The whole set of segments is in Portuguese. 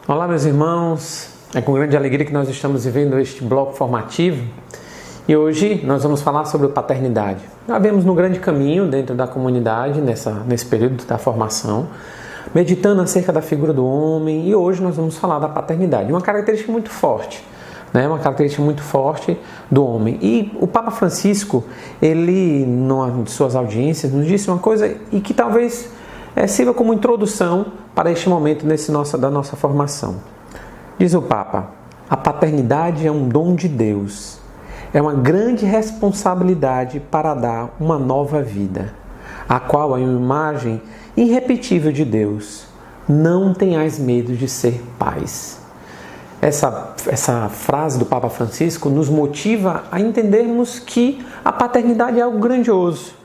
Olá, meus irmãos, é com grande alegria que nós estamos vivendo este bloco formativo e hoje nós vamos falar sobre paternidade. Já vemos no grande caminho dentro da comunidade, nesse período da formação, meditando acerca da figura do homem, e hoje nós vamos falar da paternidade, uma característica muito forte, uma característica muito forte do homem. E o Papa Francisco, ele, numa de suas audiências, nos disse uma coisa e que talvez sirva como introdução para este momento da nossa formação. Diz o Papa: a paternidade é um dom de Deus, é uma grande responsabilidade para dar uma nova vida, a qual é uma imagem irrepetível de Deus. Não tenhais medo de ser pais. Essa frase do Papa Francisco nos motiva a entendermos que a paternidade é algo grandioso.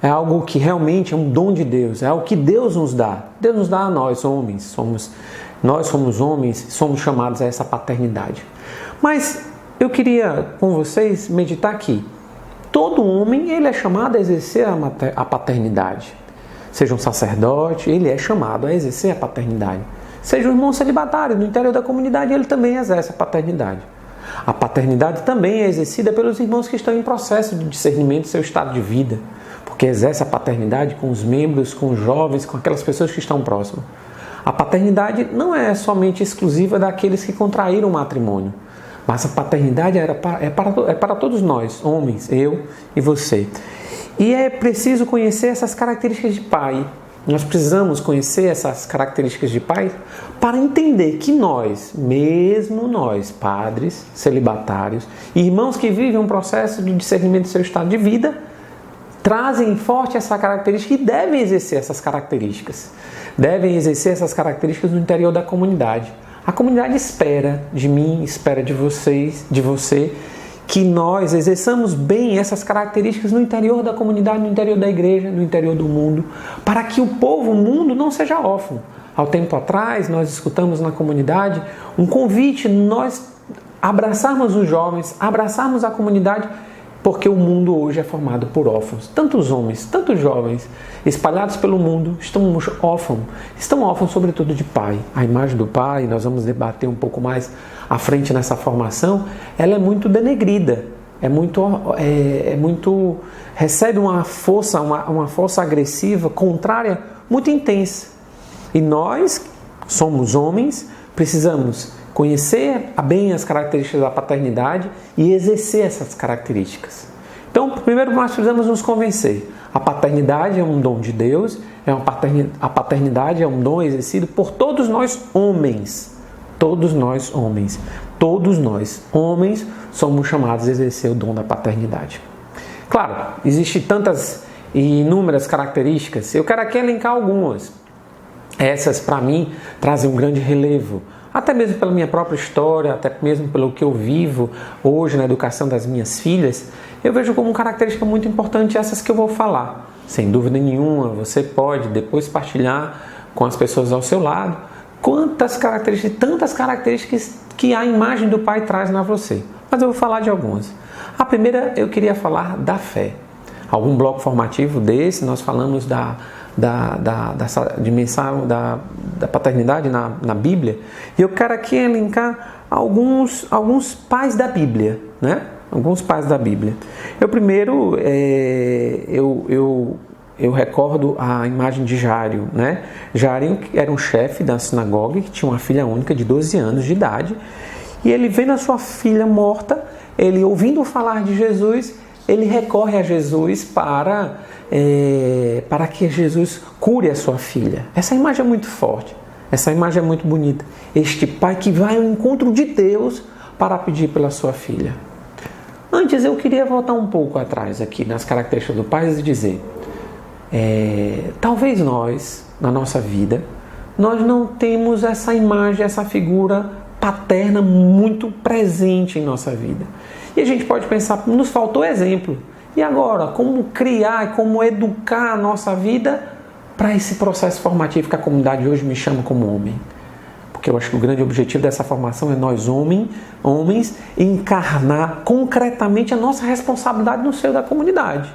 É algo que realmente é um dom de Deus, é algo que Deus nos dá. Deus nos dá a nós, homens. Nós somos homens, somos chamados a essa paternidade. Mas eu queria com vocês meditar aqui. Todo homem ele é chamado a exercer a paternidade. Seja um sacerdote, ele é chamado a exercer a paternidade. Seja um irmão celibatário, no interior da comunidade, ele também exerce a paternidade. A paternidade também é exercida pelos irmãos que estão em processo de discernimento do seu estado de vida, porque exerce a paternidade com os membros, com os jovens, com aquelas pessoas que estão próximas. A paternidade não é somente exclusiva daqueles que contraíram o matrimônio, mas a paternidade é para todos nós, homens, eu e você. E é preciso conhecer essas características de pai. Nós precisamos conhecer essas características de pai para entender que nós, mesmo nós, padres, celibatários, irmãos que vivem um processo de discernimento do seu estado de vida, trazem forte essa característica e devem exercer essas características. Devem exercer essas características no interior da comunidade. A comunidade espera de mim, espera de vocês, de você, que nós exerçamos bem essas características no interior da comunidade, no interior da igreja, no interior do mundo, para que o mundo não seja órfão. Há um tempo atrás, nós escutamos na comunidade um convite, nós abraçarmos os jovens, abraçarmos a comunidade, porque o mundo hoje é formado por órfãos. Tantos homens, tantos jovens espalhados pelo mundo estão órfãos sobretudo de pai. A imagem do pai, nós vamos debater um pouco mais à frente nessa formação, ela é muito denegrida, recebe uma força agressiva, contrária, muito intensa. E nós, somos homens, precisamos conhecer bem as características da paternidade e exercer essas características. Então, primeiro nós precisamos nos convencer. A paternidade é um dom de Deus, a paternidade é um dom exercido por todos nós homens. Todos nós homens. Todos nós homens somos chamados a exercer o dom da paternidade. Claro, existem tantas e inúmeras características. Eu quero aqui elencar algumas. Essas, para mim, trazem um grande relevo. Até mesmo pela minha própria história, até mesmo pelo que eu vivo hoje na educação das minhas filhas, eu vejo como característica muito importante essas que eu vou falar. Sem dúvida nenhuma, você pode depois partilhar com as pessoas ao seu lado tantas características que a imagem do pai traz na você. Mas eu vou falar de algumas. A primeira, eu queria falar da fé. Algum bloco formativo desse, nós falamos dessa dimensão da paternidade na Bíblia, e eu quero aqui elencar alguns pais da Bíblia, Alguns pais da Bíblia. Eu recordo a imagem de Jário, Jário era um chefe da sinagoga que tinha uma filha única de 12 anos de idade, e ele vendo a sua filha morta, ele ouvindo falar de Jesus, ele recorre a Jesus para que Jesus cure a sua filha. Essa imagem é muito forte, essa imagem é muito bonita. Este pai que vai ao encontro de Deus para pedir pela sua filha. Antes eu queria voltar um pouco atrás aqui nas características do pai e dizer, talvez nós, na nossa vida, nós não temos essa imagem, essa figura paterna muito presente em nossa vida. E a gente pode pensar, nos faltou exemplo. E agora, como criar, como educar a nossa vida para esse processo formativo que a comunidade hoje me chama como homem? Porque eu acho que o grande objetivo dessa formação é nós, homens, encarnar concretamente a nossa responsabilidade no seio da comunidade.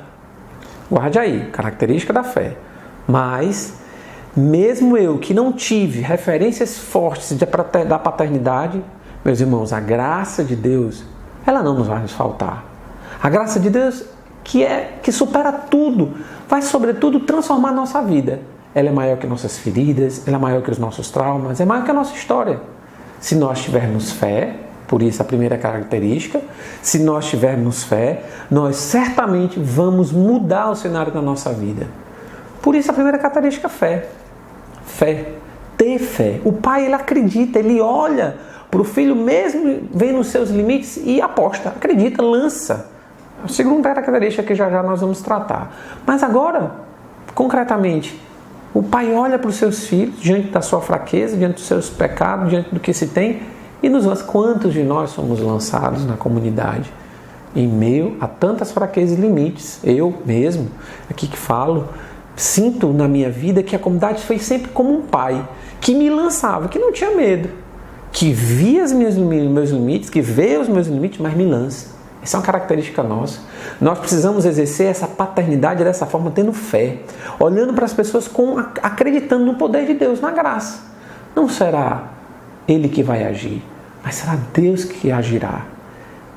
Guarde aí, característica da fé. Mas Mesmo eu que não tive referências fortes da paternidade, meus irmãos, a graça de Deus, ela não nos vai nos faltar. A graça de Deus que supera tudo, vai sobretudo transformar a nossa vida. Ela é maior que nossas feridas, ela é maior que os nossos traumas, é maior que a nossa história. Se nós tivermos fé, por isso a primeira característica, se nós tivermos fé, nós certamente vamos mudar o cenário da nossa vida. Por isso a primeira característica é fé. Fé, ter fé. O pai, ele acredita, ele olha para o filho mesmo vendo os seus limites e aposta, acredita, lança. A segunda característica que já nós vamos tratar. Mas agora, concretamente, o pai olha para os seus filhos diante da sua fraqueza, diante dos seus pecados, diante do que se tem e nos lança. Quantos de nós somos lançados na comunidade em meio a tantas fraquezas e limites? Eu mesmo, aqui que falo, sinto na minha vida que a comunidade foi sempre como um pai que me lançava, que não tinha medo, que via os meus limites, que vê os meus limites, mas me lança. Essa é uma característica nossa. Nós precisamos exercer essa paternidade dessa forma, tendo fé, olhando para as pessoas, acreditando no poder de Deus, na graça. Não será Ele que vai agir, mas será Deus que agirá.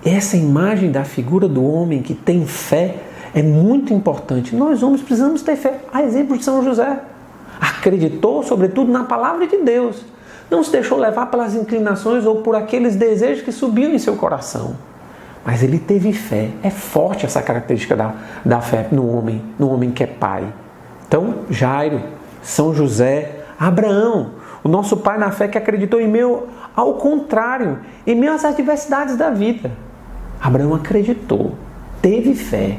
Essa imagem da figura do homem que tem fé é muito importante. Nós homens precisamos ter fé. A exemplo de São José. Acreditou, sobretudo, na palavra de Deus. Não se deixou levar pelas inclinações ou por aqueles desejos que subiam em seu coração. Mas ele teve fé. É forte essa característica da fé no homem que é pai. Então, Jairo, São José, Abraão, o nosso pai na fé que acreditou em meio ao contrário, em meio às adversidades da vida. Abraão acreditou, teve fé.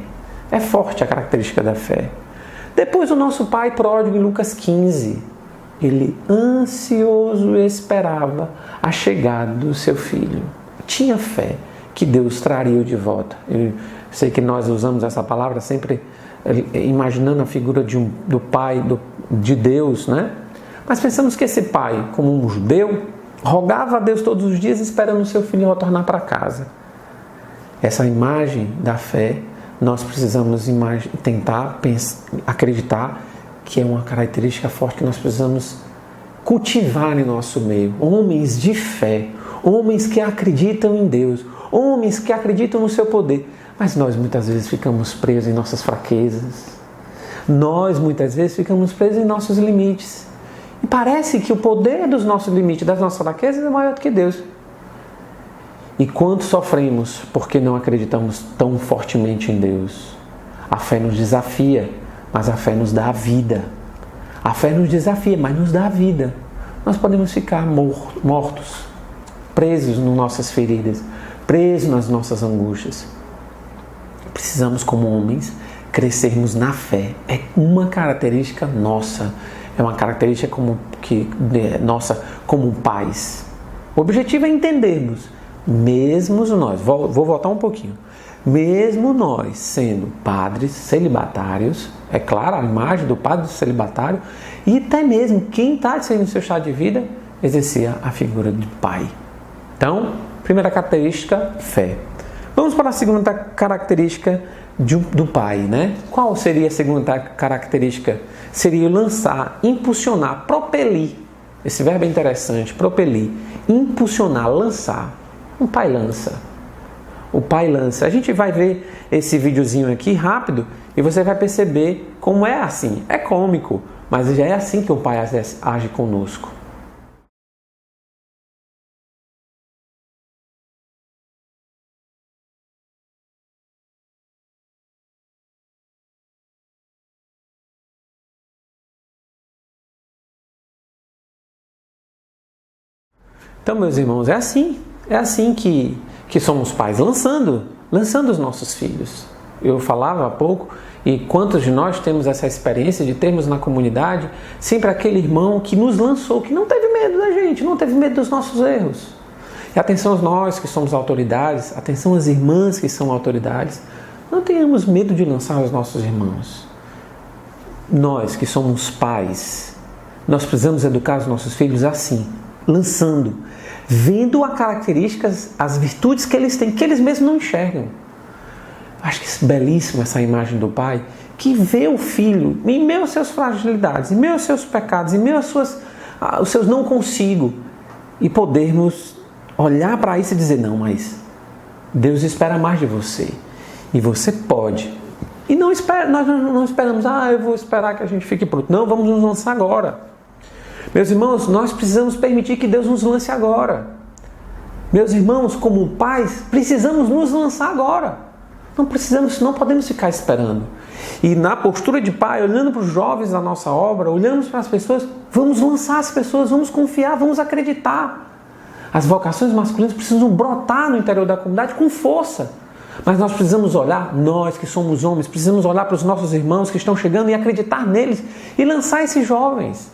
É forte a característica da fé. Depois o nosso pai pródigo em Lucas 15, ele ansioso esperava a chegada do seu filho. Tinha fé que Deus traria de volta. Eu sei que nós usamos essa palavra sempre imaginando a figura do pai de Deus, né? Mas pensamos que esse pai, como um judeu, rogava a Deus todos os dias esperando o seu filho retornar para casa. Essa imagem da fé, nós precisamos tentar acreditar que é uma característica forte que nós precisamos cultivar em nosso meio. Homens de fé, homens que acreditam em Deus, homens que acreditam no seu poder. Mas nós muitas vezes ficamos presos em nossas fraquezas. Nós muitas vezes ficamos presos em nossos limites. E parece que o poder dos nossos limites, das nossas fraquezas é maior do que Deus. E quanto sofremos porque não acreditamos tão fortemente em Deus. A fé nos desafia, mas a fé nos dá a vida. A fé nos desafia, mas nos dá a vida. Nós podemos ficar mortos, presos nas nossas feridas, presos nas nossas angústias. Precisamos, como homens, crescermos na fé. É uma característica nossa. É uma característica nossa como pais. O objetivo é entendermos, mesmo nós, vou voltar um pouquinho, mesmo nós sendo padres celibatários, é claro, a imagem do padre celibatário, e até mesmo quem está no seu estado de vida, exercia a figura de pai. Então, primeira característica, fé. Vamos para a segunda característica do pai, né? Qual seria a segunda característica? Seria lançar, impulsionar, propelir. Esse verbo é interessante, propelir, impulsionar, lançar. Um pai lança. O pai lança. A gente vai ver esse videozinho aqui rápido e você vai perceber como é assim. É cômico, mas já é assim que o pai age conosco. Então, meus irmãos, é assim que somos pais, lançando os nossos filhos. Eu falava há pouco, e quantos de nós temos essa experiência de termos na comunidade sempre aquele irmão que nos lançou, que não teve medo da gente, não teve medo dos nossos erros. E atenção a nós que somos autoridades, atenção às irmãs que são autoridades, não tenhamos medo de lançar os nossos irmãos. Nós que somos pais, nós precisamos educar os nossos filhos assim, lançando, vendo as características, as virtudes que eles têm, que eles mesmos não enxergam. Acho que é belíssima essa imagem do pai que vê o filho em meio às suas fragilidades, em meio aos seus pecados, em meio aos seus não consigo, e podermos olhar para isso e dizer, não, mas Deus espera mais de você, e você pode. E nós não esperamos, eu vou esperar que a gente fique pronto. Não, vamos nos lançar agora. Meus irmãos, nós precisamos permitir que Deus nos lance agora. Meus irmãos, como pais, precisamos nos lançar agora. Não podemos ficar esperando. E na postura de pai, olhando para os jovens da nossa obra, olhando para as pessoas, vamos lançar as pessoas, vamos confiar, vamos acreditar. As vocações masculinas precisam brotar no interior da comunidade com força. Mas nós precisamos olhar, nós que somos homens, precisamos olhar para os nossos irmãos que estão chegando e acreditar neles e lançar esses jovens.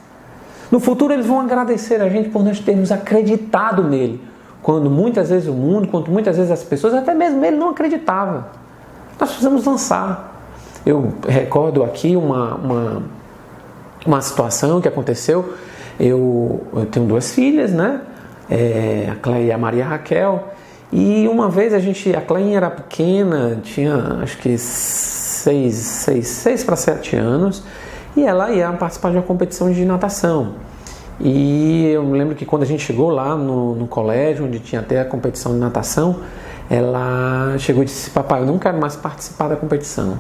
No futuro eles vão agradecer a gente por nós termos acreditado nele, quando muitas vezes o mundo, quando muitas vezes as pessoas, até mesmo ele não acreditava. Nós precisamos lançar. Eu recordo aqui uma situação que aconteceu. Eu tenho 2 filhas, né? A Cleia e a Maria Raquel. E uma vez a Cleia era pequena, tinha acho que 6 para 7 anos, e ela ia participar de uma competição de natação. E eu me lembro que quando a gente chegou lá no colégio, onde tinha até a competição de natação, ela chegou e disse, papai, eu não quero mais participar da competição.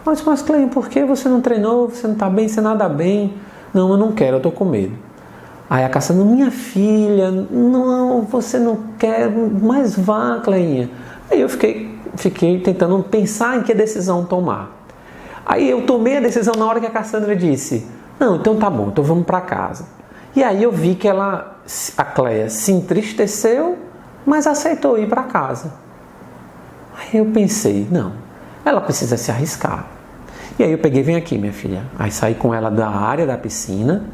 Eu disse, mas Cleia, por que você não treinou? Você não está bem, você nada bem? Não, eu não quero, eu estou com medo. Aí a Cassandra, minha filha, não, você não quer, mas vá, Cleinha. Aí eu fiquei tentando pensar em que decisão tomar. Aí eu tomei a decisão na hora que a Cassandra disse, não, então tá bom, então vamos para casa. E aí eu vi que a Cleia se entristeceu, mas aceitou ir para casa. Aí eu pensei, não, ela precisa se arriscar. E aí eu peguei, vem aqui, minha filha. Aí saí com ela da área da piscina,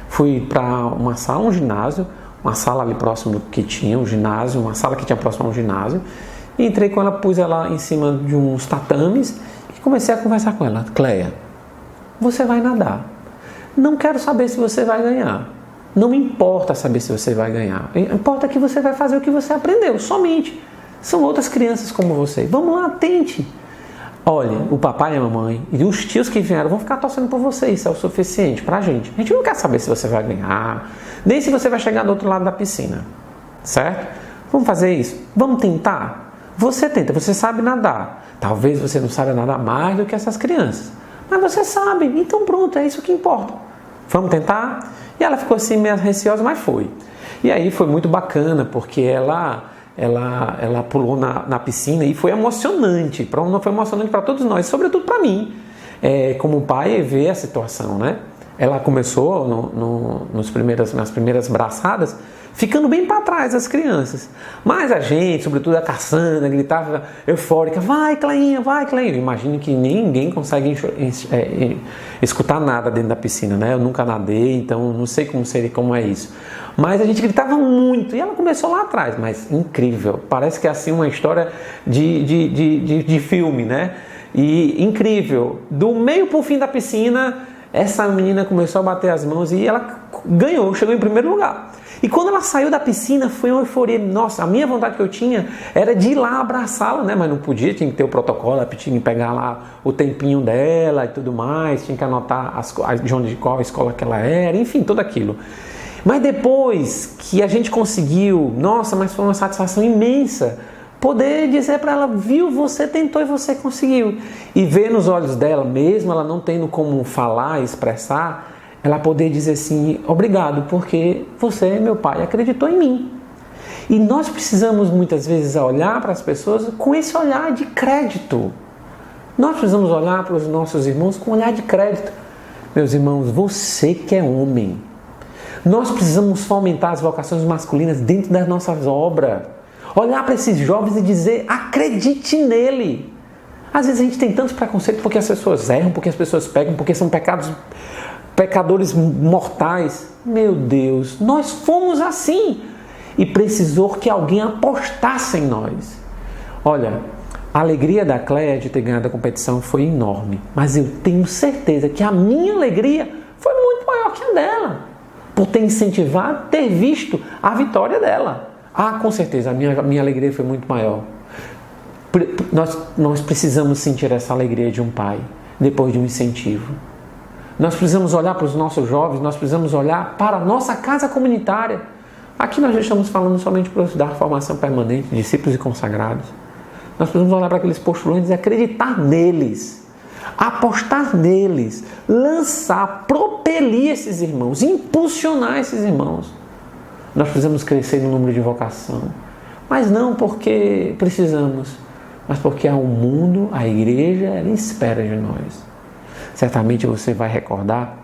fui para uma sala, um ginásio, uma sala ali próximo do que tinha, um ginásio, uma sala que tinha próximo ao ginásio, e entrei com ela, pus ela em cima de uns tatames e comecei a conversar com ela. Cleia, você vai nadar. Não quero saber se você vai ganhar. Não me importa saber se você vai ganhar. Importa que você vai fazer o que você aprendeu, somente. São outras crianças como você. Vamos lá, tente. Olha, o papai e a mamãe e os tios que vieram vão ficar torcendo por você, isso é o suficiente pra gente. A gente não quer saber se você vai ganhar, nem se você vai chegar do outro lado da piscina, certo? Vamos fazer isso? Vamos tentar? Você tenta, você sabe nadar. Talvez você não saiba nadar mais do que essas crianças, mas você sabe, então pronto, é isso que importa. Vamos tentar? E ela ficou assim meio receosa, mas foi. E aí foi muito bacana, porque ela pulou na piscina e foi emocionante. Foi emocionante para todos nós, sobretudo para mim, como pai, ver a situação, né? Ela começou nas primeiras braçadas, ficando bem para trás das crianças. Mas a gente, sobretudo a Cassandra, gritava eufórica, vai Cleinha, vai Cleinha. Imagino que ninguém consegue escutar nada dentro da piscina, né? Eu nunca nadei, então não sei como é isso. Mas a gente gritava muito, e ela começou lá atrás, mas incrível, parece que é assim uma história de filme, né? E incrível, do meio para o fim da piscina, essa menina começou a bater as mãos e ela ganhou, chegou em primeiro lugar. E quando ela saiu da piscina, foi uma euforia. Nossa, a minha vontade que eu tinha era de ir lá abraçá-la, né? Mas não podia, tinha que ter o protocolo, ela tinha que pegar lá o tempinho dela e tudo mais, tinha que anotar de qual escola que ela era, enfim, tudo aquilo. Mas depois que a gente conseguiu, nossa, mas foi uma satisfação imensa poder dizer para ela, viu, você tentou e você conseguiu. E ver nos olhos dela, mesmo ela não tendo como falar, expressar, ela poder dizer assim, obrigado, porque você, meu pai, acreditou em mim. E nós precisamos muitas vezes olhar para as pessoas com esse olhar de crédito. Nós precisamos olhar para os nossos irmãos com um olhar de crédito. Meus irmãos, você que é homem, nós precisamos fomentar as vocações masculinas dentro das nossas obras. Olhar para esses jovens e dizer, acredite nele. Às vezes a gente tem tantos preconceitos porque as pessoas erram, porque as pessoas pecam, porque são pecadores mortais. Meu Deus, nós fomos assim. E precisou que alguém apostasse em nós. Olha, a alegria da Cleia de ter ganhado a competição foi enorme. Mas eu tenho certeza que a minha alegria foi muito maior que a dela. Por ter incentivado, ter visto a vitória dela. Com certeza, a minha alegria foi muito maior. Nós precisamos sentir essa alegria de um pai. depois de um incentivo. Nós precisamos olhar para os nossos jovens, nós precisamos olhar para a nossa casa comunitária. Aqui nós estamos falando somente para dar formação permanente, discípulos e consagrados. Nós precisamos olhar para aqueles postulantes e acreditar neles, apostar neles, lançar, propelir esses irmãos, impulsionar esses irmãos. Nós precisamos crescer no número de vocação, mas não porque precisamos, mas porque há um mundo, a igreja, ela espera de nós. Certamente você vai recordar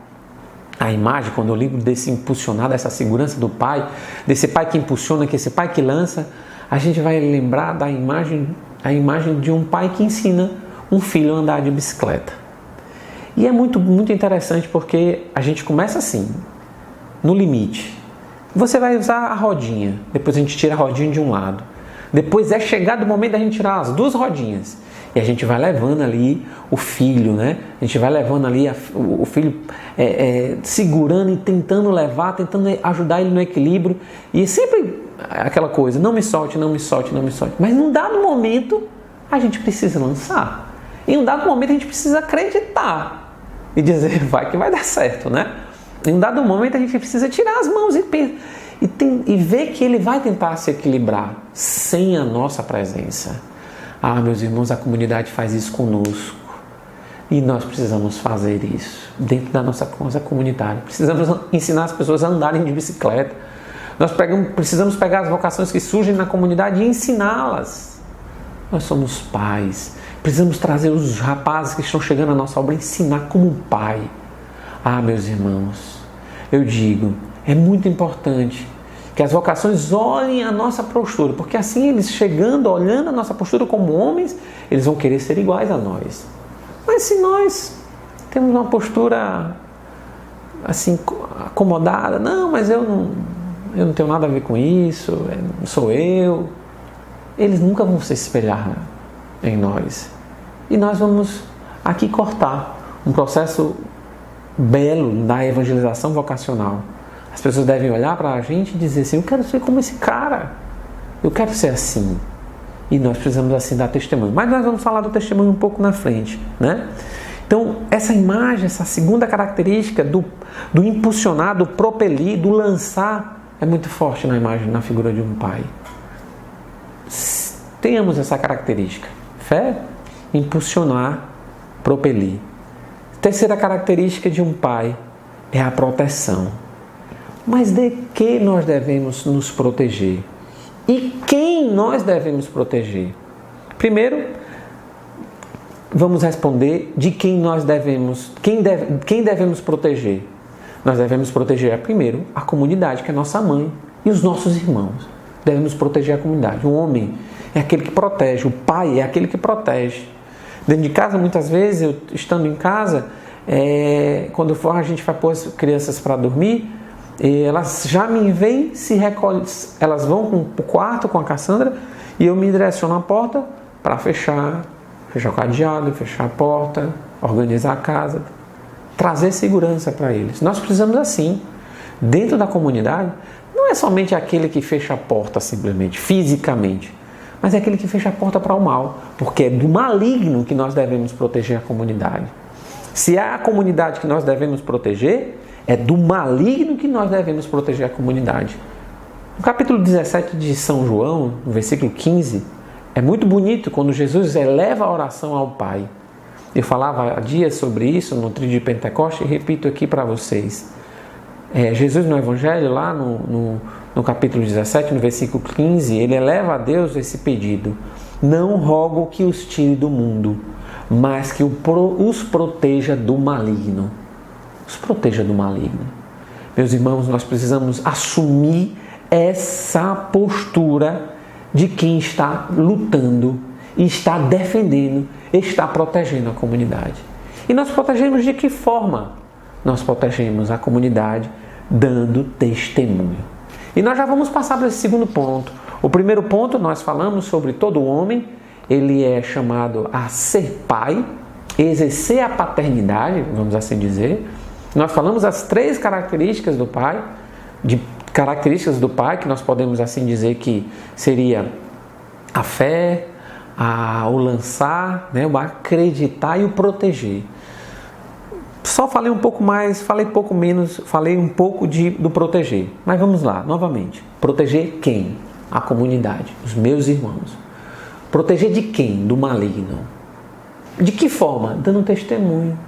a imagem, quando eu ligo desse impulsionar, dessa segurança do pai, desse pai que impulsiona, que esse pai que lança, a gente vai lembrar da imagem, a imagem de um pai que ensina um filho a andar de bicicleta. E é muito, muito interessante porque a gente começa assim, no limite. Você vai usar a rodinha, depois a gente tira a rodinha de um lado. Depois é chegado o momento da gente tirar as duas rodinhas. E a gente vai levando ali o filho, né? A gente vai levando ali o filho segurando e tentando levar, tentando ajudar ele no equilíbrio. E sempre aquela coisa, não me solte, não me solte, não me solte. Mas num dado momento, a gente precisa lançar. Em um dado momento, a gente precisa acreditar. E dizer, vai que vai dar certo, né? Em um dado momento, a gente precisa tirar as mãos e ver que ele vai tentar se equilibrar sem a nossa presença. Ah, meus irmãos, a comunidade faz isso conosco. E nós precisamos fazer isso dentro da nossa casa comunitária. Precisamos ensinar as pessoas a andarem de bicicleta. Nós precisamos pegar as vocações que surgem na comunidade e ensiná-las. Nós somos pais. Precisamos trazer os rapazes que estão chegando à nossa obra, ensinar como um pai. Ah, meus irmãos, eu digo, é muito importante que as vocações olhem a nossa postura, porque assim eles chegando, olhando a nossa postura como homens, eles vão querer ser iguais a nós. Mas se nós temos uma postura assim, acomodada, não, mas eu não tenho nada a ver com isso, não sou eu, eles nunca vão se espelhar em nós. E nós vamos aqui cortar um processo belo da evangelização vocacional. As pessoas devem olhar para a gente e dizer assim, eu quero ser como esse cara, eu quero ser assim. E nós precisamos assim dar testemunho. Mas nós vamos falar do testemunho um pouco na frente, né? Então, essa imagem, essa segunda característica do impulsionar, do propelir, do lançar, é muito forte na imagem, na figura de um pai. Tenhamos essa característica. Fé, impulsionar, propelir. Terceira característica de um pai é a proteção. Mas de que nós devemos nos proteger? E quem nós devemos proteger? Primeiro, vamos responder de quem nós devemos, quem devemos proteger. Nós devemos proteger primeiro a comunidade, que é nossa mãe, e os nossos irmãos. Devemos proteger a comunidade. O homem é aquele que protege, o pai é aquele que protege. Dentro de casa, muitas vezes, eu estando em casa, quando a gente vai pôr as crianças para dormir, elas já me veem, se recolhem, elas vão para o quarto com a Cassandra e eu me direciono à porta para fechar o cadeado, fechar a porta, organizar a casa, trazer segurança para eles. Nós precisamos assim, dentro da comunidade, não é somente aquele que fecha a porta simplesmente, fisicamente, mas é aquele que fecha a porta para o mal, porque é do maligno que nós devemos proteger a comunidade. Se é a comunidade que nós devemos proteger, é do maligno que nós devemos proteger a comunidade. No capítulo 17 de São João, no versículo 15, é muito bonito quando Jesus eleva a oração ao Pai. Eu falava há dias sobre isso no Tríduo de Pentecostes e repito aqui para vocês. Jesus no Evangelho, lá no capítulo 17, no versículo 15, ele eleva a Deus esse pedido. Não rogo que os tire do mundo, mas que os proteja do maligno. Os proteja do maligno. Meus irmãos, nós precisamos assumir essa postura de quem está lutando, está defendendo, está protegendo a comunidade. E nós protegemos de que forma? Nós protegemos a comunidade dando testemunho. E nós já vamos passar para esse segundo ponto. O primeiro ponto, nós falamos sobre todo homem, ele é chamado a ser pai, exercer a paternidade, vamos assim dizer. Nós falamos as três características do pai, que nós podemos assim dizer que seria a fé, o lançar, né, o acreditar e o proteger. Só falei um pouco mais, falei pouco menos, falei um pouco do proteger. Mas vamos lá, novamente. Proteger quem? A comunidade, os meus irmãos. Proteger de quem? Do maligno. De que forma? Dando testemunho.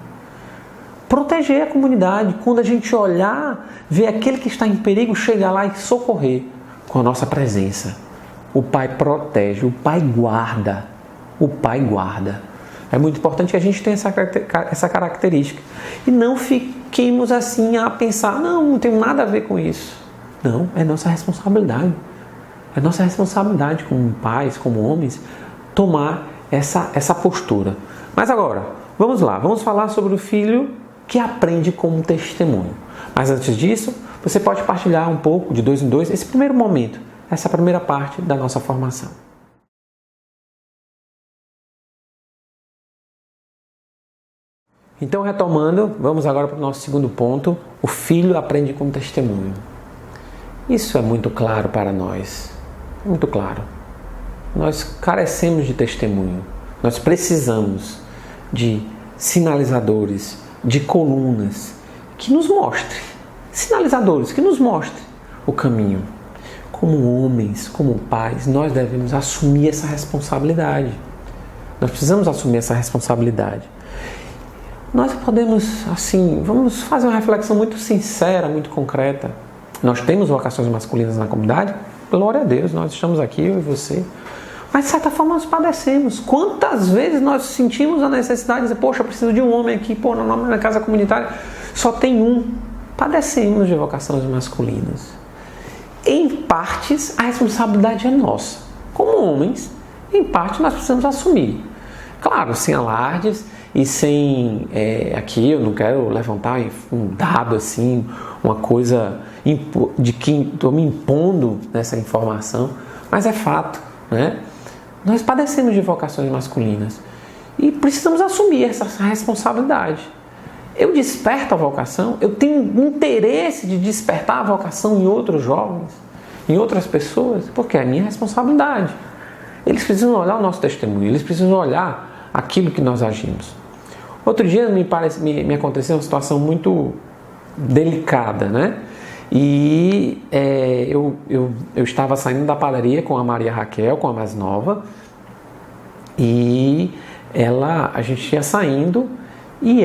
Proteger a comunidade. Quando a gente olhar, ver aquele que está em perigo, chegar lá e socorrer com a nossa presença. O Pai protege, o Pai guarda. O Pai guarda. É muito importante que a gente tenha essa característica. E não fiquemos assim a pensar, não tem nada a ver com isso. Não, é nossa responsabilidade. É nossa responsabilidade como pais, como homens, tomar essa postura. Mas agora, vamos lá, vamos falar sobre o filho que aprende como testemunho. Mas antes disso, você pode partilhar um pouco, de 2 em 2, esse primeiro momento, essa primeira parte da nossa formação. Então, retomando, vamos agora para o nosso segundo ponto. O filho aprende com testemunho. Isso é muito claro para nós. É muito claro. Nós carecemos de testemunho. Nós precisamos de sinalizadores, de colunas que nos mostrem. Sinalizadores que nos mostrem o caminho. Como homens, como pais, nós devemos assumir essa responsabilidade. Nós precisamos assumir essa responsabilidade. Nós podemos, assim, vamos fazer uma reflexão muito sincera, muito concreta. Nós temos vocações masculinas na comunidade? Glória a Deus, nós estamos aqui, eu e você. Mas, de certa forma, nós padecemos. Quantas vezes nós sentimos a necessidade de dizer, poxa, eu preciso de um homem aqui, pô, na casa comunitária só tem um. Padecemos de vocações masculinas. Em partes, a responsabilidade é nossa. Como homens, em parte, nós precisamos assumir. Claro, sem alardes, e sem, aqui eu não quero levantar um dado assim, uma coisa de que estou me impondo nessa informação, mas é fato, né? Nós padecemos de vocações masculinas e precisamos assumir essa responsabilidade. Eu desperto a vocação, eu tenho interesse de despertar a vocação em outros jovens, em outras pessoas, porque é a minha responsabilidade. Eles precisam olhar o nosso testemunho, eles precisam olhar aquilo que nós agimos. Outro dia me aconteceu uma situação muito delicada, né? E eu estava saindo da padaria com a Maria Raquel, com a mais nova, e a gente ia saindo e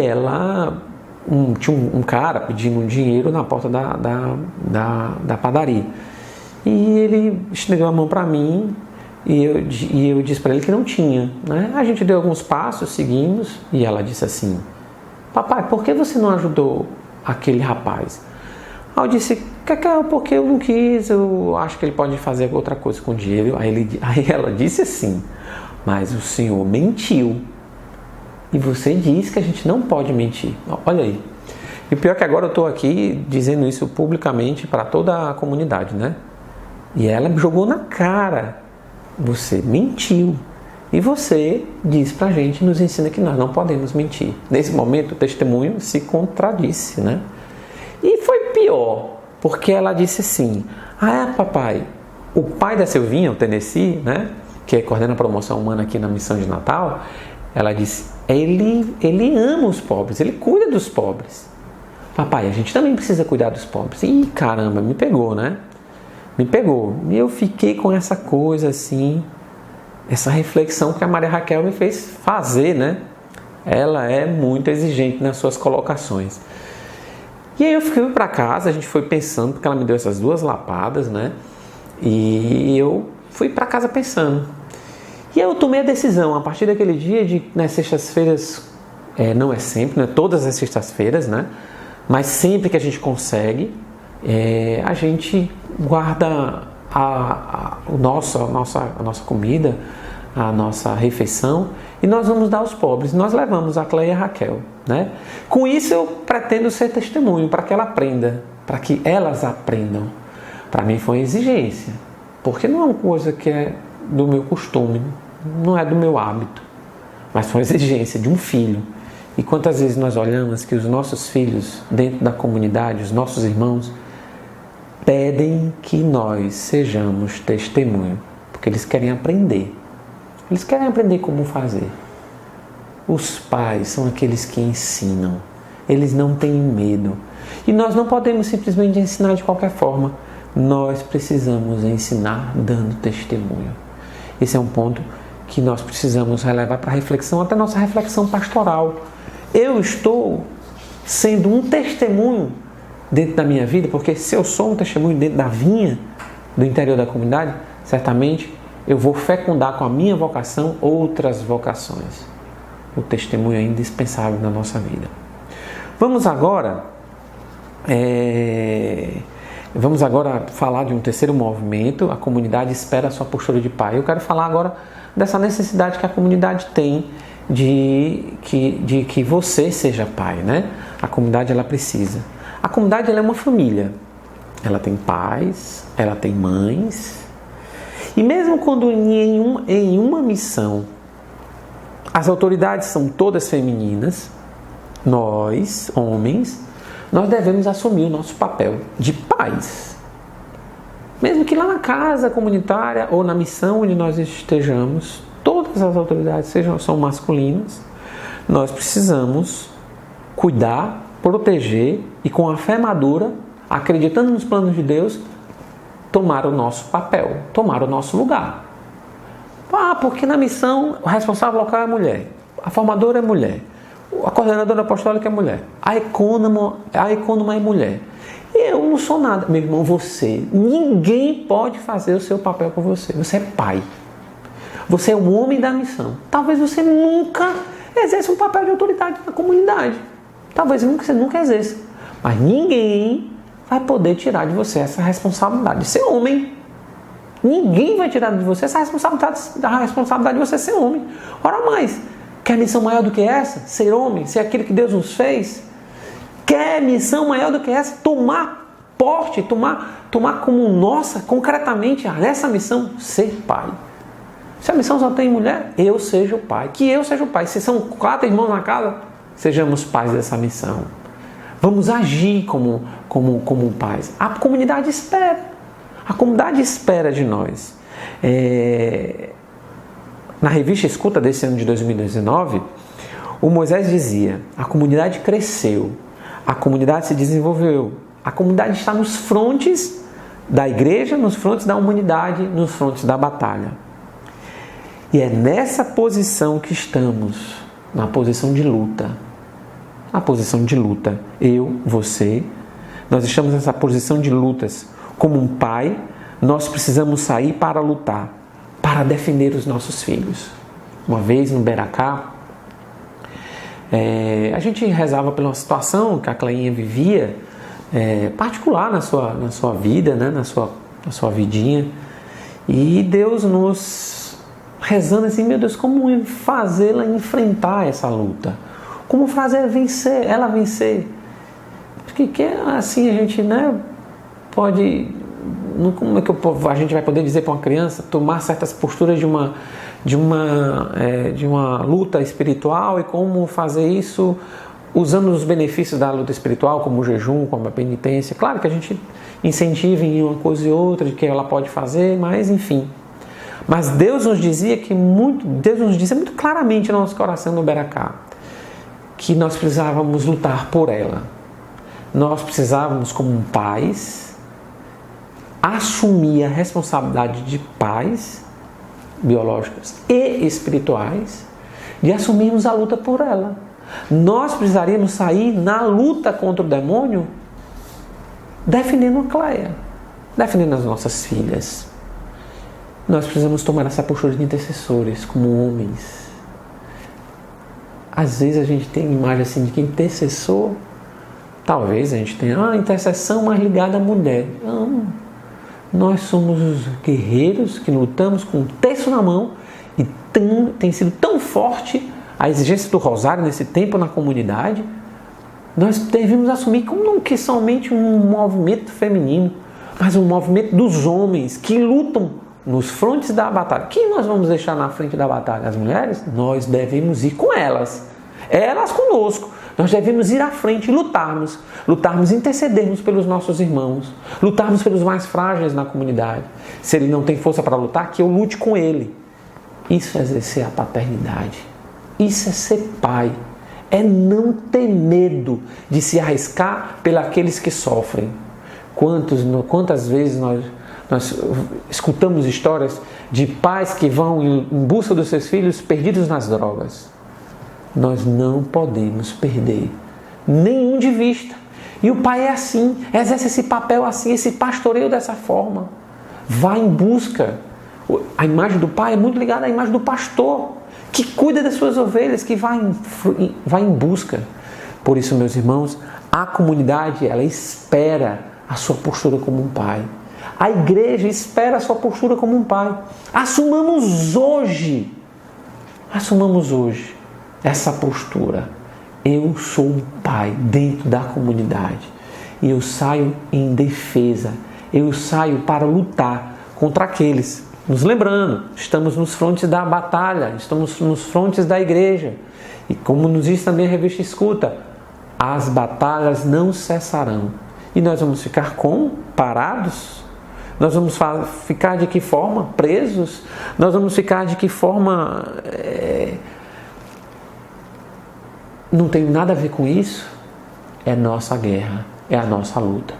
tinha um cara pedindo um dinheiro na porta da padaria. E ele estendeu a mão para mim. E eu disse para ele que não tinha, né? A gente deu alguns passos, seguimos, e ela disse assim, papai, por que você não ajudou aquele rapaz? Aí eu disse, porque eu não quis, eu acho que ele pode fazer outra coisa com o dinheiro. Aí ela disse assim, mas o senhor mentiu. E você diz que a gente não pode mentir. Olha aí. E pior que agora eu estou aqui dizendo isso publicamente para toda a comunidade, né? E ela jogou na cara. Você mentiu. E você diz pra gente, nos ensina que nós não podemos mentir. Nesse momento, o testemunho se contradisse, né? E foi pior, porque ela disse assim, papai, o pai da Silvinha, o Tennessee, né? Que coordena a promoção humana aqui na missão de Natal, ela disse, ele ama os pobres, ele cuida dos pobres. Papai, a gente também precisa cuidar dos pobres. Ih, caramba, me pegou, né? Me pegou. E eu fiquei com essa coisa assim, essa reflexão que a Maria Raquel me fez fazer, né? Ela é muito exigente nas suas colocações. E aí eu fui para casa, a gente foi pensando, porque ela me deu essas 2 lapadas, né? E eu fui para casa pensando. E eu tomei a decisão, a partir daquele dia, nas sextas-feiras, não é sempre, não é todas as sextas-feiras, né? Mas sempre que a gente consegue, a gente guarda a nossa comida, a nossa refeição, e nós vamos dar aos pobres. Nós levamos a Cleia e a Raquel, né? Com isso eu pretendo ser testemunho para que ela aprenda, para que elas aprendam. Para mim foi uma exigência, porque não é uma coisa que é do meu costume, não é do meu hábito, mas foi uma exigência de um filho. E quantas vezes nós olhamos que os nossos filhos dentro da comunidade, os nossos irmãos, pedem que nós sejamos testemunho, porque eles querem aprender. Eles querem aprender como fazer. Os pais são aqueles que ensinam. Eles não têm medo. E nós não podemos simplesmente ensinar de qualquer forma. Nós precisamos ensinar dando testemunho. Esse é um ponto que nós precisamos relevar para reflexão, até nossa reflexão pastoral. Eu estou sendo um testemunho dentro da minha vida, porque se eu sou um testemunho dentro da vinha, do interior da comunidade, certamente eu vou fecundar com a minha vocação outras vocações. O testemunho é indispensável na nossa vida. Vamos agora falar de um terceiro movimento. A comunidade espera a sua postura de pai. Eu quero falar agora dessa necessidade que a comunidade tem de que você seja pai, né? A comunidade, ela precisa. A comunidade, ela é uma família. Ela tem pais, ela tem mães. E mesmo quando em uma missão as autoridades são todas femininas, nós, homens, nós devemos assumir o nosso papel de pais. Mesmo que lá na casa comunitária ou na missão onde nós estejamos, todas as autoridades são masculinas, nós precisamos cuidar, proteger e com a fé madura, acreditando nos planos de Deus, tomar o nosso papel, tomar o nosso lugar. Porque na missão o responsável local é a mulher, a formadora é mulher, a coordenadora apostólica é mulher, a ecônoma é mulher. Eu não sou nada, meu irmão, ninguém pode fazer o seu papel por você. Você é pai. Você é um homem da missão. Talvez você nunca exerça um papel de autoridade na comunidade. Talvez você nunca exerça. Mas ninguém vai poder tirar de você essa responsabilidade de ser homem. Ninguém vai tirar de você essa responsabilidade de você ser homem. Ora mais, quer missão maior do que essa? Ser homem, ser aquilo que Deus nos fez? Quer missão maior do que essa? Tomar porte, tomar como nossa, concretamente, nessa missão, ser pai. Se a missão só tem mulher, eu seja o pai. Que eu seja o pai. Se são 4 irmãos na casa, sejamos pais dessa missão. Vamos agir como pais. A comunidade espera. A comunidade espera de nós. Na revista Escuta desse ano de 2019, o Moisés dizia: a comunidade cresceu, a comunidade se desenvolveu, a comunidade está nos frontes da igreja, nos frontes da humanidade, nos frontes da batalha. E é nessa posição que estamos, na posição de luta. A posição de luta. Eu, você, nós estamos nessa posição de lutas. Como um pai, nós precisamos sair para lutar, para defender os nossos filhos. Uma vez no Beracá, a gente rezava pela uma situação que a Cleinha vivia, particular na sua vida, né? na sua vidinha. E Deus nos rezando assim, meu Deus, como fazê-la enfrentar essa luta? Como fazer ela vencer? Porque assim a gente, né, pode... Como é que a gente vai poder dizer para uma criança tomar certas posturas de uma luta espiritual e como fazer isso usando os benefícios da luta espiritual, como o jejum, como a penitência? Claro que a gente incentiva em uma coisa e outra de que ela pode fazer, mas enfim. Mas Deus nos dizia muito claramente no nosso coração no Beracá que nós precisávamos lutar por ela. Nós precisávamos, como pais, assumir a responsabilidade de pais biológicos e espirituais, de assumirmos a luta por ela. Nós precisaríamos sair na luta contra o demônio defendendo a Cleia, defendendo as nossas filhas. Nós precisamos tomar essa postura de intercessores como homens. Às vezes a gente tem imagem assim de que intercessor, talvez a gente tenha a intercessão mais ligada à mulher. Não. Nós somos os guerreiros que lutamos com um terço na mão e tem sido tão forte a exigência do rosário nesse tempo na comunidade. Nós devemos assumir como não que somente um movimento feminino, mas um movimento dos homens que lutam nos frontes da batalha. Quem nós vamos deixar na frente da batalha? As mulheres? Nós devemos ir com elas. Elas conosco. Nós devemos ir à frente e lutarmos, intercedermos pelos nossos irmãos, lutarmos pelos mais frágeis na comunidade. Se ele não tem força para lutar, que eu lute com ele. Isso é exercer a paternidade. Isso é ser pai. é não ter medo de se arriscar pelos que sofrem. Quantas vezes nós escutamos histórias de pais que vão em busca dos seus filhos perdidos nas drogas. Nós não podemos perder nenhum de vista. E o pai é assim, exerce esse papel assim, esse pastoreio dessa forma. Vai em busca. A imagem do pai é muito ligada à imagem do pastor, que cuida das suas ovelhas, que vai em busca. Por isso, meus irmãos, a comunidade, ela espera a sua postura como um pai. A igreja espera a sua postura como um pai. Assumamos hoje essa postura. Eu sou um pai dentro da comunidade e eu saio em defesa. Eu saio para lutar contra aqueles. Nos lembrando, estamos nos frontes da batalha, estamos nos frontes da igreja. E como nos diz também a revista Escuta, as batalhas não cessarão. E nós vamos ficar parados? Nós vamos ficar de que forma? Presos? Nós vamos ficar de que forma? Não tem nada a ver com isso? É nossa guerra, é a nossa luta.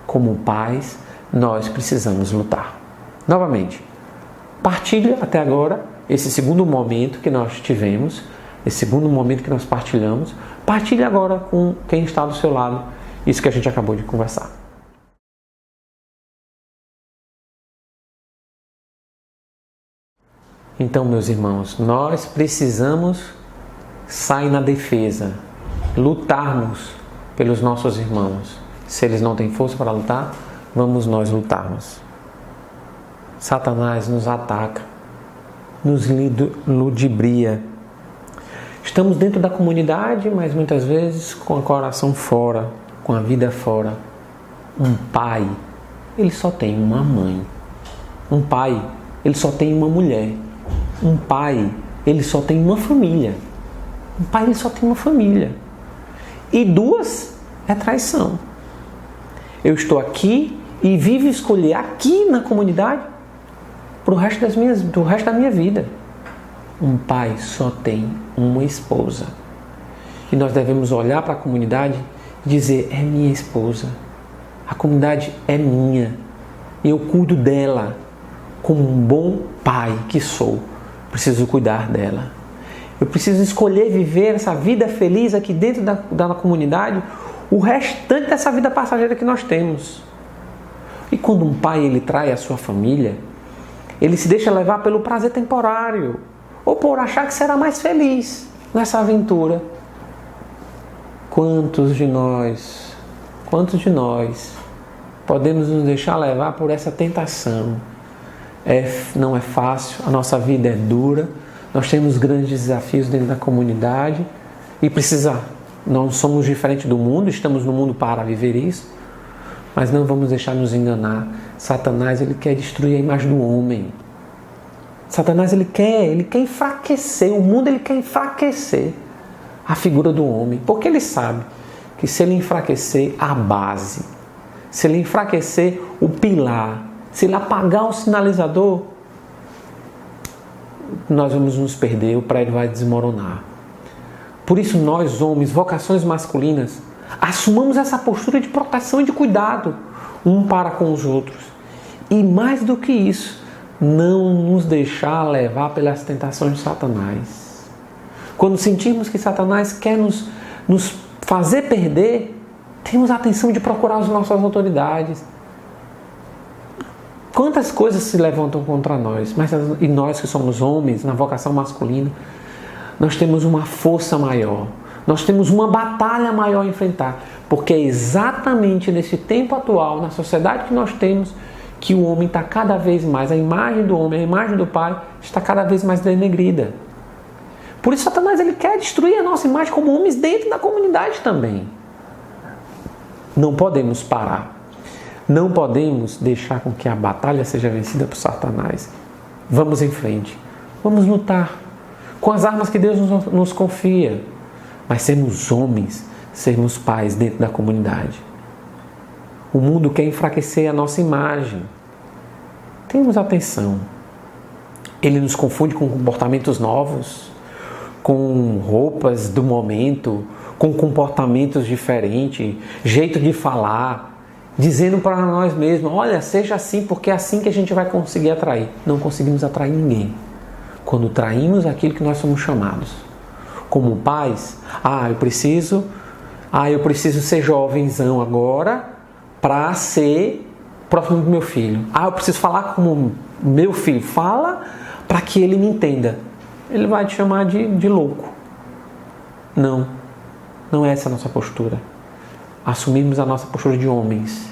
Como pais, nós precisamos lutar. Novamente, partilha até agora esse segundo momento que nós tivemos, esse segundo momento que nós partilhamos. Partilhe agora com quem está do seu lado isso que a gente acabou de conversar. Então, meus irmãos, nós precisamos sair na defesa, lutarmos pelos nossos irmãos. Se eles não têm força para lutar, vamos nós lutarmos. Satanás nos ataca, nos ludibria. Estamos dentro da comunidade, mas muitas vezes com o coração fora, com a vida fora. Um pai, ele só tem uma mãe. Um pai, ele só tem uma mulher. Um pai, ele só tem uma família. Um pai, ele só tem uma família. E duas é traição. Eu estou aqui e vivo escolher aqui na comunidade do resto da minha vida. Um pai só tem uma esposa. E nós devemos olhar para a comunidade e dizer, é minha esposa. A comunidade é minha. Eu cuido dela como um bom pai que sou. Preciso cuidar dela. Eu preciso escolher viver essa vida feliz aqui dentro da comunidade, o restante dessa vida passageira que nós temos. E quando um pai ele trai a sua família, ele se deixa levar pelo prazer temporário, ou por achar que será mais feliz nessa aventura. Quantos de nós podemos nos deixar levar por essa tentação? Não é fácil, a nossa vida é dura, nós temos grandes desafios dentro da comunidade e não somos diferentes do mundo, estamos no mundo para viver isso, mas não vamos deixar nos enganar. Satanás, ele quer destruir a imagem do homem. Satanás, ele quer enfraquecer, o mundo ele quer enfraquecer a figura do homem, porque ele sabe que se ele enfraquecer a base, se ele enfraquecer o pilar, se ele apagar o sinalizador, nós vamos nos perder, o prédio vai desmoronar. Por isso nós, homens, vocações masculinas, assumamos essa postura de proteção e de cuidado um para com os outros. E mais do que isso, não nos deixar levar pelas tentações de Satanás. Quando sentirmos que Satanás quer nos fazer perder, temos a atenção de procurar as nossas autoridades. Quantas coisas se levantam contra nós, e nós que somos homens, na vocação masculina, nós temos uma força maior, nós temos uma batalha maior a enfrentar, porque é exatamente nesse tempo atual, na sociedade que nós temos, que o homem está cada vez mais, a imagem do homem, a imagem do pai, está cada vez mais denegrida. Por isso Satanás ele quer destruir a nossa imagem como homens dentro da comunidade também. Não podemos parar. Não podemos deixar com que a batalha seja vencida por Satanás. Vamos em frente. Vamos lutar com as armas que Deus nos confia. Mas sermos homens, sermos pais dentro da comunidade. O mundo quer enfraquecer a nossa imagem. Temos atenção. Ele nos confunde com comportamentos novos, com roupas do momento, com comportamentos diferentes, jeito de falar, dizendo para nós mesmos, olha, seja assim, porque é assim que a gente vai conseguir atrair. Não conseguimos atrair ninguém. Quando traímos aquilo que nós somos chamados. Como pais, eu preciso ser jovenzão agora para ser próximo do meu filho. Eu preciso falar como meu filho fala para que ele me entenda. Ele vai te chamar de louco. Não é essa a nossa postura. Assumirmos a nossa postura de homens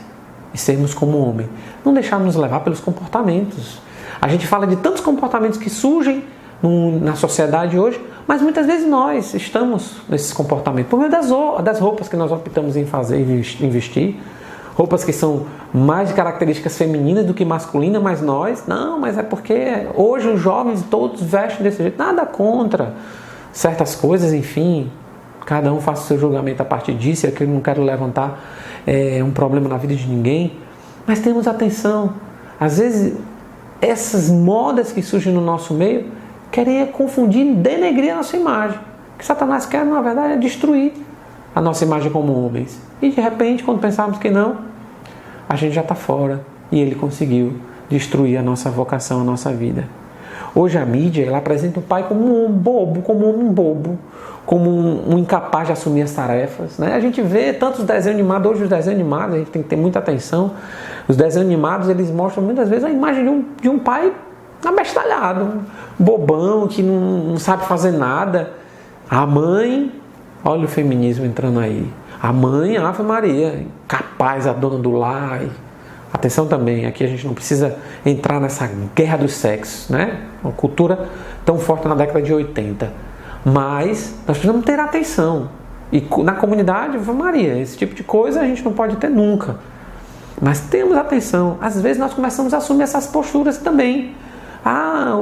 e sermos como homem. Não deixarmos levar pelos comportamentos. A gente fala de tantos comportamentos que surgem na sociedade hoje, mas muitas vezes nós estamos nesses comportamentos por meio das roupas que nós optamos em fazer e vestir. Roupas que são mais de características femininas do que masculinas, mas mas é porque hoje os jovens todos vestem desse jeito. Nada contra certas coisas, enfim, cada um faz o seu julgamento a partir disso. Eu não quero levantar um problema na vida de ninguém, mas temos atenção. Às vezes essas modas que surgem no nosso meio querem confundir, denegrir a nossa imagem. O que Satanás quer, na verdade, é destruir a nossa imagem como homens. E de repente, quando pensarmos que não, a gente já está fora e ele conseguiu destruir a nossa vocação, a nossa vida. Hoje a mídia, ela apresenta o pai como um homem bobo, como um incapaz de assumir as tarefas, né? A gente vê tantos desenhos animados, hoje os desenhos animados, a gente tem que ter muita atenção. Os desenhos animados, eles mostram muitas vezes a imagem de um pai abestalhado, bobão, que não sabe fazer nada. A mãe, olha o feminismo entrando aí. A mãe, Ave Maria, capaz, a dona do lar. Atenção também, aqui a gente não precisa entrar nessa guerra dos sexos, né? Uma cultura tão forte na década de 80. Mas nós precisamos ter atenção. E na comunidade, Ave Maria, esse tipo de coisa a gente não pode ter nunca. Mas temos atenção. Às vezes nós começamos a assumir essas posturas também.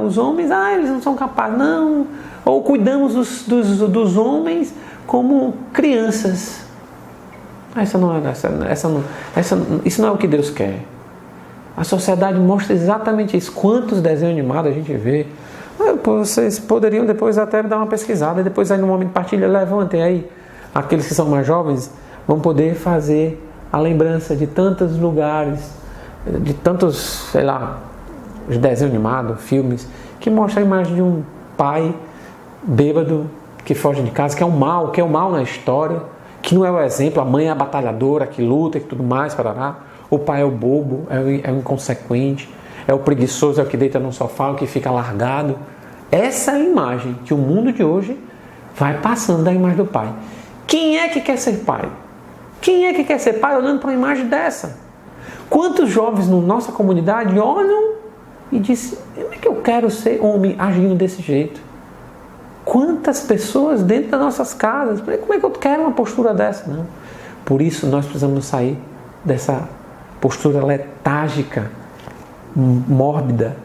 Os homens, eles não são capazes. Não. Ou cuidamos dos homens como crianças. Isso não é o que Deus quer. A sociedade mostra exatamente isso. Quantos desenhos animados a gente vê. Vocês poderiam depois até dar uma pesquisada e depois aí no momento de partilha levantem aí. Aqueles que são mais jovens vão poder fazer a lembrança de tantos lugares, de tantos, desenhos animados, filmes, que mostram a imagem de um pai bêbado que foge de casa, que é o mal na história, que não é o exemplo. A mãe é a batalhadora, que luta e tudo mais, parará. O pai é o bobo, é o inconsequente, é o preguiçoso, é o que deita no sofá, o que fica largado. Essa é a imagem que o mundo de hoje vai passando da imagem do pai. Quem é que quer ser pai? Quem é que quer ser pai olhando para uma imagem dessa? Quantos jovens na nossa comunidade olham e dizem, como é que eu quero ser homem agindo desse jeito? Quantas pessoas dentro das nossas casas, como é que eu quero uma postura dessa? Não. Por isso nós precisamos sair dessa postura letárgica, mórbida,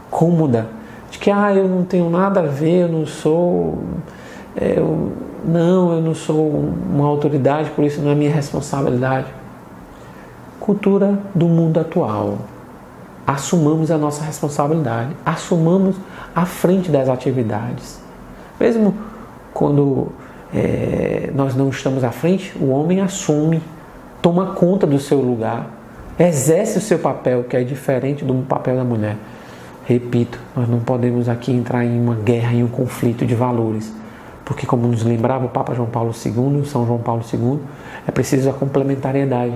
cômoda, de que eu não tenho nada a ver, eu não sou uma autoridade, por isso não é minha responsabilidade. Cultura do mundo atual. Assumamos a nossa responsabilidade, assumamos a frente das atividades. Mesmo quando nós não estamos à frente, o homem assume, toma conta do seu lugar, exerce o seu papel, que é diferente do papel da mulher. Repito, nós não podemos aqui entrar em uma guerra, em um conflito de valores, porque como nos lembrava o Papa João Paulo II, São João Paulo II, é preciso a complementariedade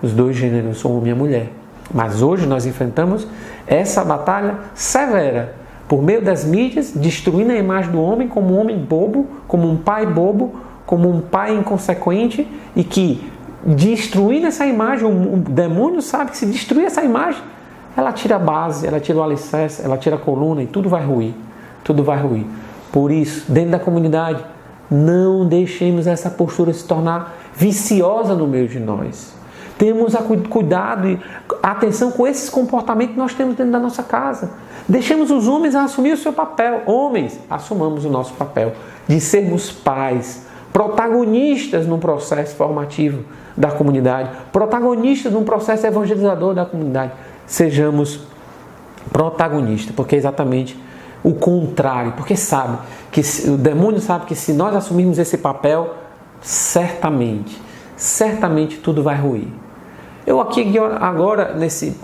dos dois gêneros, o homem e a mulher. Mas hoje nós enfrentamos essa batalha severa, por meio das mídias, destruindo a imagem do homem como um homem bobo, como um pai bobo, como um pai inconsequente, e que, destruindo essa imagem, o demônio sabe que se destruir essa imagem, ela tira a base, ela tira o alicerce, ela tira a coluna e tudo vai ruir. Tudo vai ruir. Por isso, dentro da comunidade, não deixemos essa postura se tornar viciosa no meio de nós. Temos cuidado e atenção com esses comportamentos que nós temos dentro da nossa casa. Deixemos os homens assumir o seu papel. Homens, assumamos o nosso papel de sermos pais, protagonistas num processo formativo da comunidade, protagonistas num processo evangelizador da comunidade. Sejamos protagonistas, porque é exatamente o contrário, porque sabe que o demônio sabe que se nós assumirmos esse papel, certamente tudo vai ruir. Eu aqui agora, nesse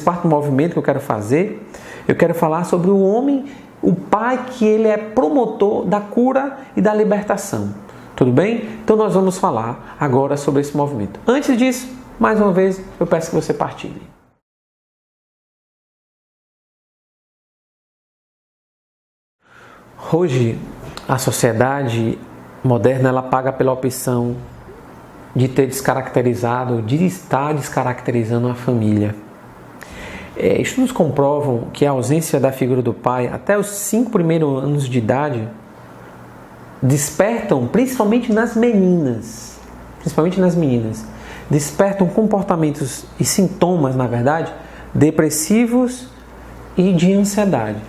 quarto movimento que eu quero fazer, eu quero falar sobre o homem, o pai, que ele é promotor da cura e da libertação. Tudo bem? Então nós vamos falar agora sobre esse movimento. Antes disso, mais uma vez, eu peço que você partilhe. Hoje, a sociedade moderna, ela paga pela opção de ter descaracterizado, de estar descaracterizando a família. Estudos comprovam que a ausência da figura do pai até os 5 primeiros anos de idade despertam, principalmente nas meninas, despertam comportamentos e sintomas, na verdade, depressivos e de ansiedade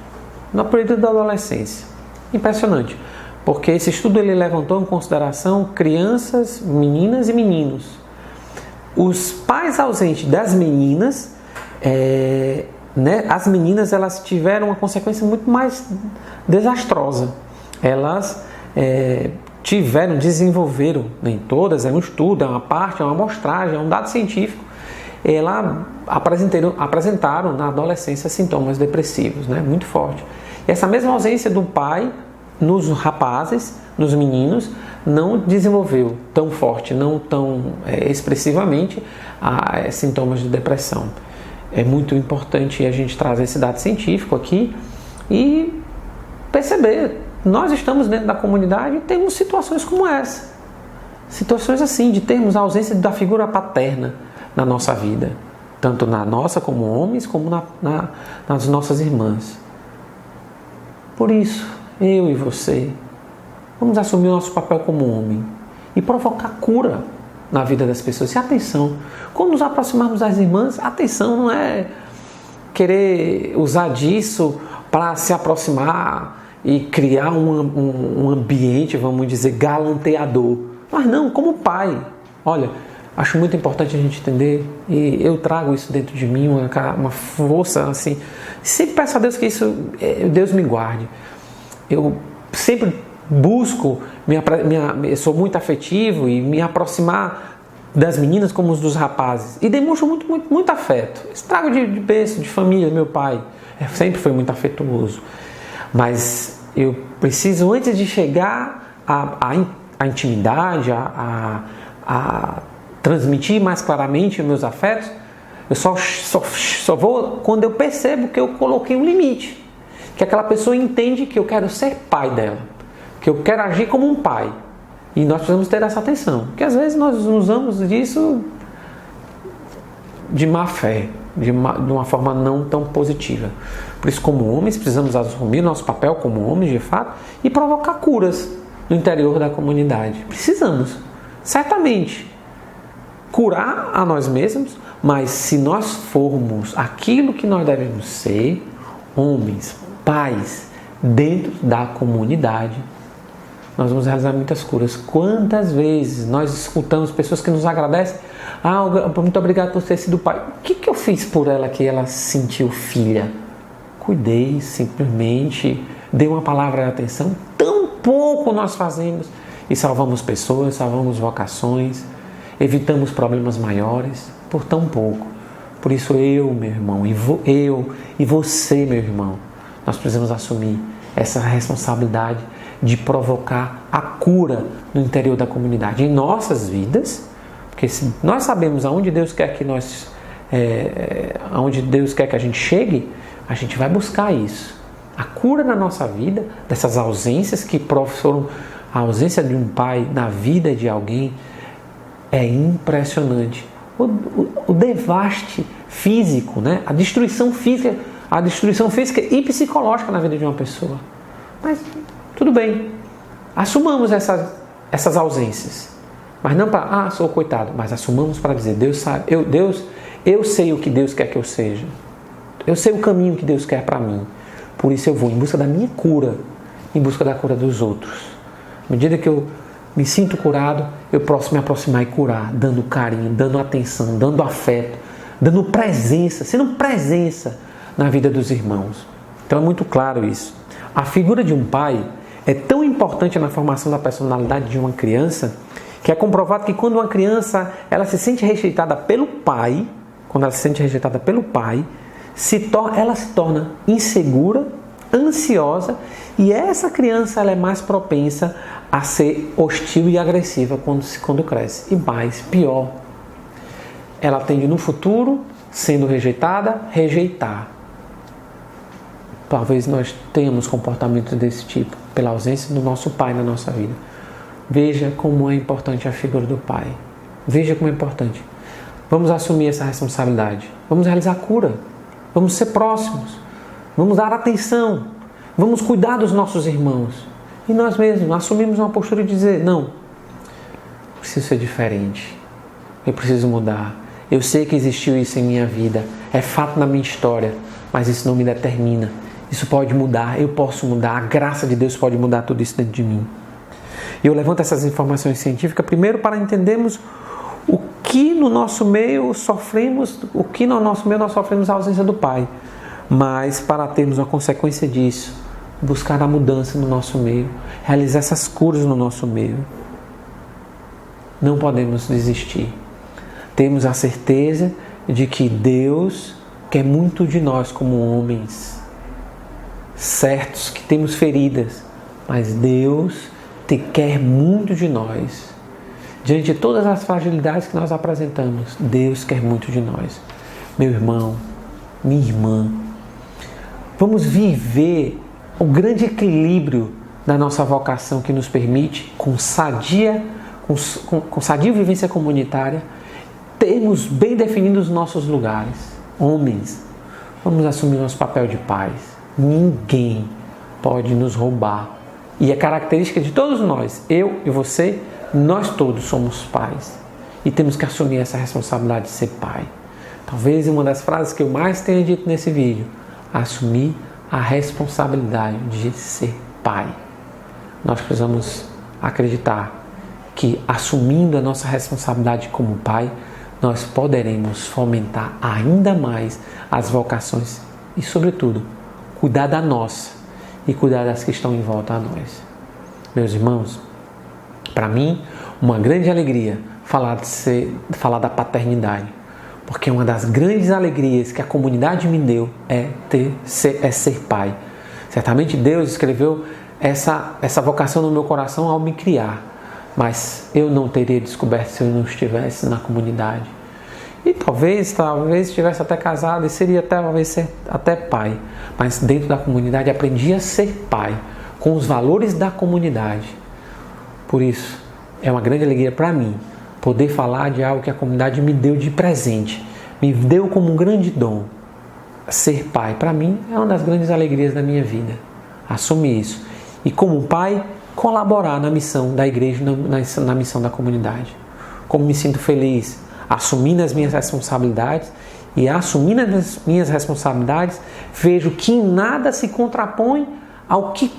no período da adolescência. Impressionante, porque esse estudo ele levantou em consideração crianças, meninas e meninos. Os pais ausentes das meninas, as meninas elas tiveram uma consequência muito mais desastrosa. Elas desenvolveram, nem todas, é um estudo, é uma parte, é uma amostragem, é um dado científico, apresentaram na adolescência sintomas depressivos, muito forte. E essa mesma ausência do pai nos rapazes, nos meninos, não desenvolveu tão forte, não tão expressivamente sintomas de depressão. É muito importante a gente trazer esse dado científico aqui e perceber, nós estamos dentro da comunidade e temos situações como essa. Situações assim, de termos a ausência da figura paterna na nossa vida, tanto na nossa como homens, como nas nossas irmãs. Por isso, eu e você, vamos assumir o nosso papel como homem e provocar cura na vida das pessoas. E atenção, quando nos aproximarmos das irmãs, atenção, não é querer usar disso para se aproximar e criar um ambiente, vamos dizer, galanteador. Mas não, como pai. Olha, acho muito importante a gente entender, e eu trago isso dentro de mim, uma força assim. Sempre peço a Deus que Deus me guarde. Eu sempre busco, eu sou muito afetivo e me aproximar das meninas como os dos rapazes. E demonstro muito afeto. Estrago de berço, de família, meu pai sempre foi muito afetuoso. Mas eu preciso, antes de chegar à intimidade, a transmitir mais claramente os meus afetos, eu só vou quando eu percebo que eu coloquei um limite. Que aquela pessoa entende que eu quero ser pai dela, que eu quero agir como um pai. E nós precisamos ter essa atenção, porque às vezes nós usamos disso de má fé, de uma forma não tão positiva. Por isso, como homens, precisamos assumir nosso papel como homens, de fato, e provocar curas no interior da comunidade. Precisamos, certamente, curar a nós mesmos, mas se nós formos aquilo que nós devemos ser, homens, pais, dentro da comunidade, nós vamos realizar muitas curas. Quantas vezes nós escutamos pessoas que nos agradecem, muito obrigado por ter sido pai. O que eu fiz por ela que ela se sentiu filha? Cuidei, simplesmente, dei uma palavra de atenção. Tão pouco nós fazemos e salvamos pessoas, salvamos vocações, evitamos problemas maiores por tão pouco. Por isso eu, meu irmão, e você, meu irmão, nós precisamos assumir essa responsabilidade de provocar a cura no interior da comunidade, em nossas vidas, porque se nós sabemos aonde Deus quer que aonde Deus quer que a gente chegue, a gente vai buscar isso. A cura na nossa vida, dessas ausências que foram a ausência de um pai na vida de alguém, é impressionante. O devaste físico, a destruição física e psicológica na vida de uma pessoa. Mas tudo bem, assumamos essas ausências, mas não para, sou coitado, mas assumamos para dizer, Deus sabe, eu sei o que Deus quer que eu seja, eu sei o caminho que Deus quer para mim, por isso eu vou em busca da minha cura, em busca da cura dos outros. À medida que eu me sinto curado, eu posso me aproximar e curar, dando carinho, dando atenção, dando afeto, dando presença, sendo presença na vida dos irmãos. Então é muito claro isso. A figura de um pai é tão importante na formação da personalidade de uma criança que é comprovado que quando uma criança ela se sente rejeitada pelo pai, ela se torna insegura, ansiosa, e essa criança ela é mais propensa a ser hostil e agressiva quando cresce. E mais, pior, ela tende no futuro, sendo rejeitada, rejeitar. Talvez nós tenhamos comportamentos desse tipo, pela ausência do nosso pai na nossa vida. Veja como é importante a figura do pai. Veja como é importante. Vamos assumir essa responsabilidade. Vamos realizar a cura. Vamos ser próximos. Vamos dar atenção. Vamos cuidar dos nossos irmãos. E nós mesmos assumimos uma postura de dizer, não, preciso ser diferente. Eu preciso mudar. Eu sei que existiu isso em minha vida. É fato na minha história. Mas isso não me determina. Isso pode mudar. Eu posso mudar. A graça de Deus pode mudar tudo isso dentro de mim. E eu levanto essas informações científicas primeiro para entendermos o que no nosso meio nós sofremos a ausência do pai. Mas para termos uma consequência disso, buscar a mudança no nosso meio, realizar essas curas no nosso meio. Não podemos desistir. Temos a certeza de que Deus quer muito de nós como homens, certos que temos feridas, mas Deus quer muito de nós. Diante de todas as fragilidades que nós apresentamos, Deus quer muito de nós. Meu irmão, minha irmã, vamos viver o grande equilíbrio da nossa vocação que nos permite, com sadia vivência comunitária, termos bem definidos os nossos lugares. Homens, vamos assumir nosso papel de pais. Ninguém pode nos roubar. E é característica de todos nós, eu e você, nós todos somos pais. E temos que assumir essa responsabilidade de ser pai. Talvez uma das frases que eu mais tenha dito nesse vídeo, assumir a responsabilidade de ser pai. Nós precisamos acreditar que, assumindo a nossa responsabilidade como pai, nós poderemos fomentar ainda mais as vocações e, sobretudo, cuidar da nossa e cuidar das que estão em volta a nós. Meus irmãos, para mim, uma grande alegria falar da paternidade, porque uma das grandes alegrias que a comunidade me deu é ser pai. Certamente Deus escreveu essa vocação no meu coração ao me criar, mas eu não teria descoberto se eu não estivesse na comunidade. E talvez estivesse até casado e seria até pai. Mas dentro da comunidade aprendi a ser pai, com os valores da comunidade. Por isso, é uma grande alegria para mim poder falar de algo que a comunidade me deu de presente, me deu como um grande dom. Ser pai, para mim, é uma das grandes alegrias da minha vida. Assumir isso. E como pai, colaborar na missão da igreja, na missão da comunidade. Como me sinto feliz, assumindo as minhas responsabilidades, e assumindo as minhas responsabilidades, vejo que em nada se contrapõe ao que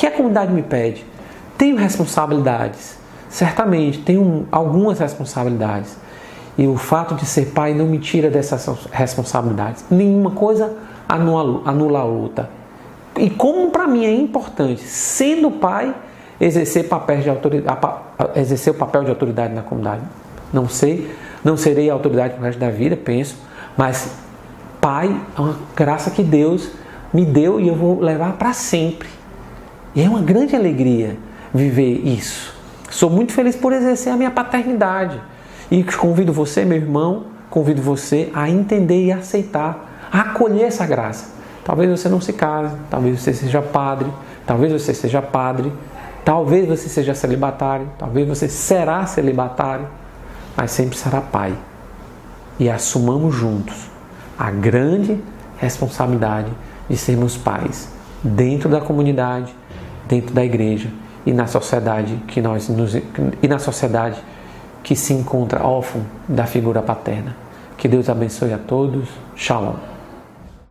a comunidade me pede. Tenho responsabilidades, certamente, tenho algumas responsabilidades. E o fato de ser pai não me tira dessas responsabilidades. Nenhuma coisa anula a outra. E como para mim é importante, sendo pai, exercer o papel de autoridade na comunidade. Não serei autoridade pro resto da vida, penso, mas pai é uma graça que Deus me deu e eu vou levar para sempre. E é uma grande alegria viver isso. Sou muito feliz por exercer a minha paternidade. E convido você, meu irmão, convido você a entender e aceitar, a acolher essa graça. Talvez você não se case, talvez você seja padre, talvez você seja celibatário, talvez você será celibatário, mas sempre será pai. E assumamos juntos a grande responsabilidade de sermos pais dentro da comunidade, dentro da igreja e na sociedade que se encontra órfão da figura paterna. Que Deus abençoe a todos. Shalom.